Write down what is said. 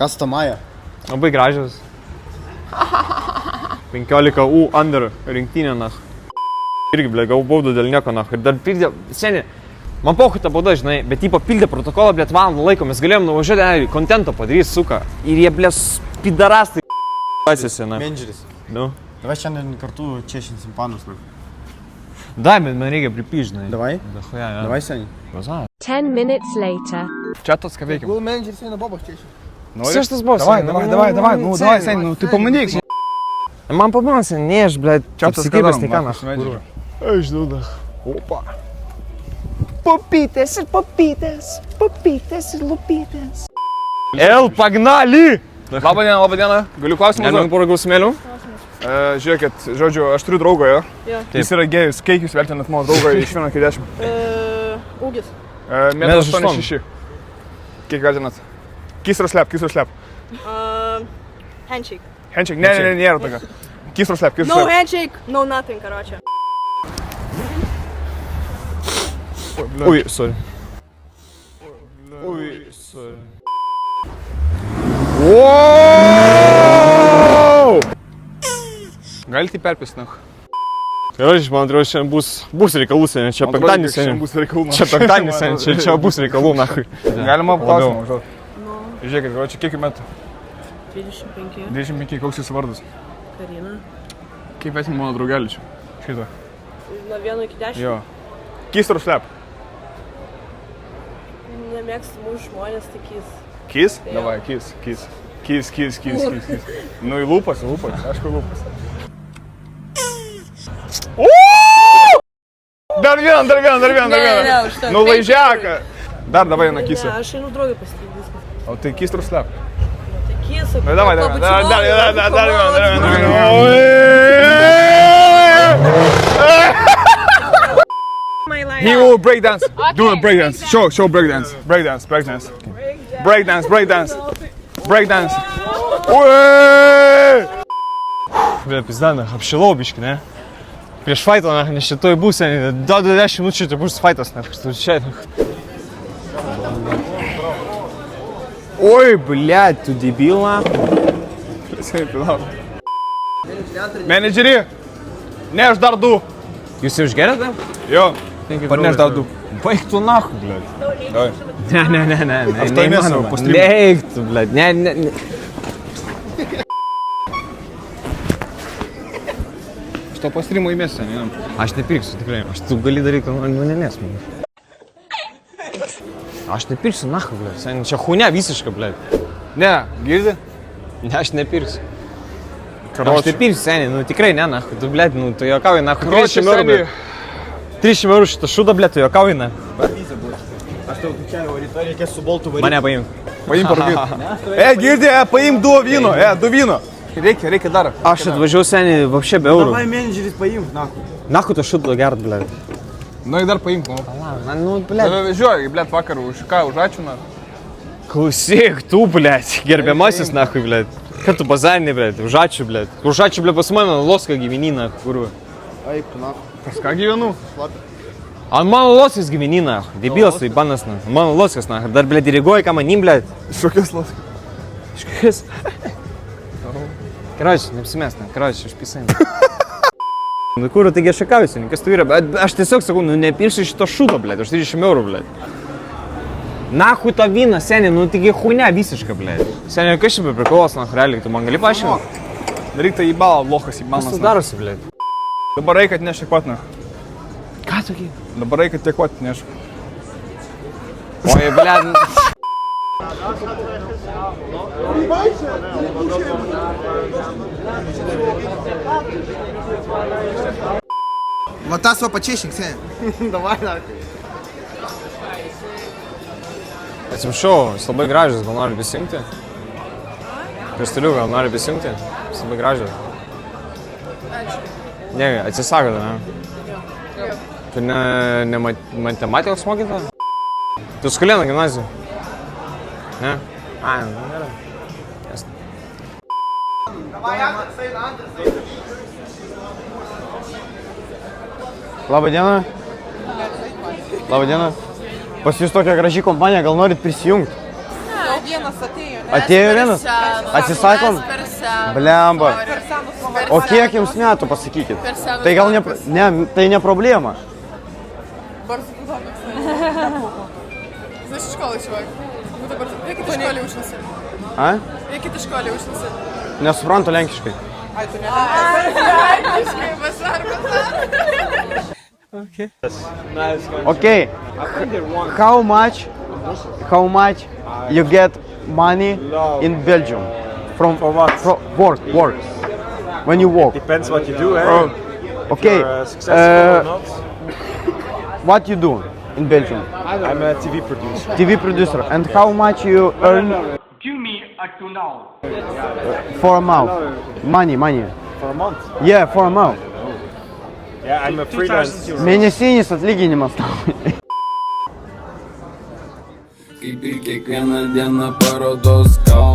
Kas ta Maja? Labai gražios. 15 U under rinktinė, nach. Irgi, ble, gavau baudą dėl nieko, nach. Ir dar pildė, seniai, man pohui ta bauda, žinai, bet jį papildė protokolą, ble, valandą laiko, mes galėjom nuvažiuoti, kontento padarys, suka. Ir jie, ble, pidarastai pasėsi, na. Menžeris. Nu. Davai šiandien kartu češinsim panus. Dai, bet man reikia pripyžinai. Davai? Dachuja, ja. Davai seniai. Vaza. 10 minutes later. Čia tas ką veikiam. Gal menžeris eina bobas češin. Все, что сбор. Давай, ну давай, Сань, ну ты поманик. Мам, помылся, не ж, блядь, Čia tas сиди ką без darom, стека, va, нахуй. pasimeldžiu. Aš žinau, da. Opa. Попитесь, попитесь, попитесь, лупитесь. Эл, погнали! Labą dieną. Galiu klausimą Galima porą klausimėlių? Žiūrėkit, žodžiu, aš turiu draugą, jo. Jo. Jis yra gėjus. Kiek jūs vertinat mano draugą iš 1 iki 10? Ūgis. 1,86 m. Kiek vertinat? Kiss or slap? Handshake. Handshake? Ne, nėra tokia. Kiss or slap? No handshake, no nothing, короче. Ой, sorry. Ой, sorry. Wow! Galite perpėsti, nach. Короче, man atrodo, šiandien bus reikalų, seniai. Čia penktadienis, seniai. Bus reikalų. Čia penktadienis, seniai. Čia bus reikalų, nahui. Galima klausimą užduoti. Žiūrėkit, gal čia kiek metų? 25. 25, koks jūsų vardas? Karina. Kaip vertinat mano draugelį čia? Šitą. Nuo 1 iki 10. Jo. Kiss or slap? Nemėgstamų žmonės, tai kiss. Kiss? Jo. Davai, kiss. Kiss. Nu, į lūpas, aišku, lūpas. Dar vieną. Ne, užtenka. Nu, laižiaką. Dar davai vieną Ne, kisą. aš einu draugą pasitikti viskas. O tai kiss or slap? Tai kiss. Nu, davai, dar My life. He will breakdance. Do a breakdance. Show breakdance. Breakdance. Bля, pizda, nah, apšilau biški, ne? Prieš faitą, nah, nes šitoj būsė, dar 10 minučių tai bus faitas, nah, čia. Oi, bля, tu debilą. Menedžerį, neš dar 2. Jūs jau išgerėte? Jo, parneš dar 2. Baig tu nahu, bля. Davai. Ne, Aptarmėsim po streamo. Neik tu, bля, ne. Što po streamo įmėsi, ne? Aš nepirksiu, tikrai. Tu gali daryti, nu nemės man. Aš nepirksiu, nahu, bля. Sen čia hunia visiška, bля. Ne, girdi? Ne, aš nepirksiu. Aš nepirksiu, seniai, nu tikrai ne, nahu. Tu, bля, nu tu juokauji, nahu. 300 eurų, bля. 300 eurų šitą šūdą, bля, tu juokauji, nahu. Aš tau kučiavau, rytoj reikės su boltu varyti. Mane paimk. Paim parūkit. Girdi, paim 2 vyno, 2 vyno. Reikia dar. Aš atvažiavau, seniai, vapšė be eurų. Davai menžeris paimk, nahu. Nahu to šūdą gert, bля. Nu, dar paimk, nu. Nu, bля. Žiūrėk, blėt, vakar už ką, už ačiū, na. Klausyk, tu, bля, gerbiamasis, nahu, bля. Ką tu bazarinė, bля, už ačiū, bля. Už ačiū, bля, pas mane Loska gyvenina, kurva. Eip, nahu. Pas ką gyvenu? Ant mano Loskas gyvenina, debilas tai banas, na. Mano Loskas, na. Dar, bля, diriguoji, ką manim, bля. Šokias las. Škokias. Короче, neapsimest, na. Короче, aš pisai. Nu, kur, taigi aš šakaujusi, kas tu yra, bet aš tiesiog sakau, nu, nepirsiu šito šūdo, bля, už 30 eurų, bля. Nahui to vyną, seniai, nu, taigi hunia visiška, bля. Seniai, kas čia be prikolos, na, realiai, tu man gali paaiškinti? Daryk tai į balą, lochas į Kas balą. tu darosi, bля? Dabar reikia atnešti kvot, na. Ką tokie? Dabar reikia tiek kvot atnešti. Oi, bля. Va tas va pačešink, seniai. Davai, nahu. Atsiprašau, jis labai gražus, gal nori prisijungti? Kristaliu, gal nori prisijungti? Jis labai gražus. Ne, atsisako, ne? Tu ne matematikos mokyta? Tu Skulėno gimnazija? Ne? Ai, nu gerai. Jasne. Labą dieną. Labą dieną. Pas jūs tokia graži kompanija, gal norit prisijungti? Ne, vienas atėjo, ne? Atėjo vienas? Atsisakom? Blemba. O kiek jums metų, pasakykit? Tai gal ne, tai ne problema. Bardzo podobno. Znaš, školai, čuvak. Nu dabar, reikia tu školį užnasi. A? Reikia tu školį užnasi. Nesuprantu lenkiškai. Ai, tu lenkiškai, Okay. How much you get money in Belgium? From what? Work. When you work. Depends what you do, eh? Okay. You're successful or not. What you do in Belgium? I'm a TV producer. TV producer. And how much you earn? Give me a tuna. For a month. Money. For a month. Yeah, for a month. Yeah, I'm a freelance. Mėnesinis atlyginimas. Kaip ir kiekvieną dieną parodos kalną.